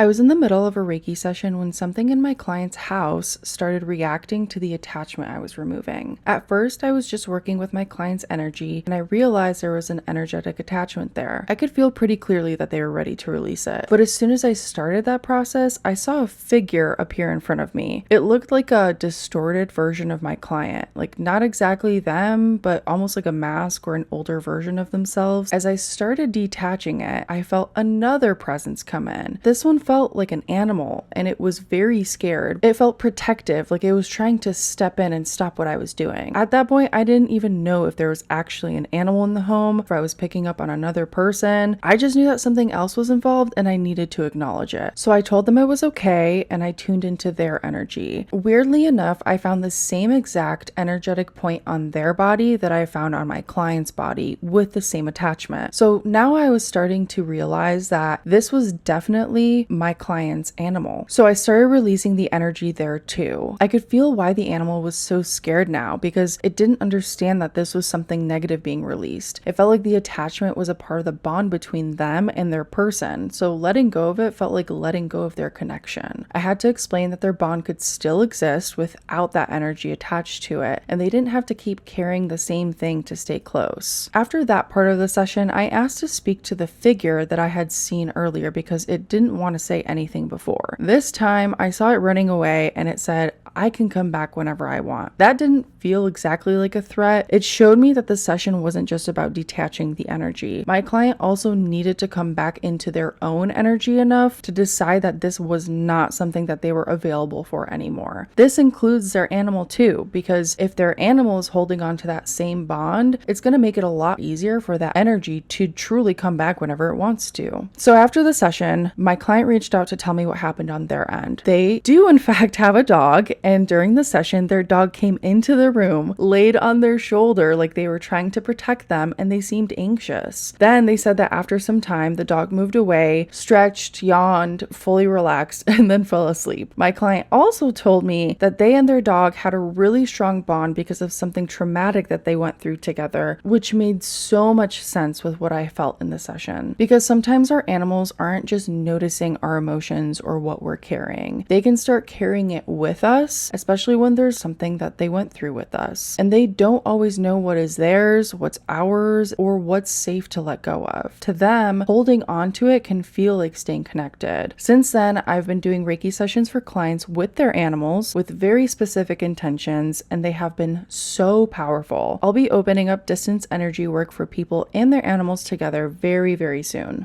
I was in the middle of a Reiki session when something in my client's house started reacting to the attachment I was removing. At first, I was just working with my client's energy, and I realized there was an energetic attachment there. I could feel pretty clearly that they were ready to release it. But as soon as I started that process, I saw a figure appear in front of me. It looked like a distorted version of my client, like not exactly them, but almost like a mask or an older version of themselves. As I started detaching it, I felt another presence come in. This one felt like an animal, and it was very scared. It felt protective, like it was trying to step in and stop what I was doing. At that point, I didn't even know if there was actually an animal in the home, if I was picking up on another person. I just knew that something else was involved and I needed to acknowledge it. So I told them it was okay, and I tuned into their energy. Weirdly enough, I found the same exact energetic point on their body that I found on my client's body with the same attachment. So now I was starting to realize that this was definitely my client's animal. So I started releasing the energy there too. I could feel why the animal was so scared now, because it didn't understand that this was something negative being released. It felt like the attachment was a part of the bond between them and their person. So letting go of it felt like letting go of their connection. I had to explain that their bond could still exist without that energy attached to it, and they didn't have to keep carrying the same thing to stay close. After that part of the session, I asked to speak to the figure that I had seen earlier because it didn't want to say anything before. This time, I saw it running away and it said, "I can come back whenever I want." That didn't feel exactly like a threat. It showed me that the session wasn't just about detaching the energy. My client also needed to come back into their own energy enough to decide that this was not something that they were available for anymore. This includes their animal too, because if their animal is holding on to that same bond, it's going to make it a lot easier for that energy to truly come back whenever it wants to. So after the session, my client reached out to tell me what happened on their end. They do in fact have a dog, and during the session, their dog came into the room, laid on their shoulder like they were trying to protect them, and they seemed anxious. Then they said that after some time, the dog moved away, stretched, yawned, fully relaxed, and then fell asleep. My client also told me that they and their dog had a really strong bond because of something traumatic that they went through together, which made so much sense with what I felt in the session. Because sometimes our animals aren't just noticing our emotions or what we're carrying. They can start carrying it with us, especially when there's something that they went through with us. And they don't always know what is theirs, what's ours, or what's safe to let go of. To them, holding on to it can feel like staying connected. Since then, I've been doing Reiki sessions for clients with their animals with very specific intentions, and they have been so powerful. I'll be opening up distance energy work for people and their animals together very, very soon.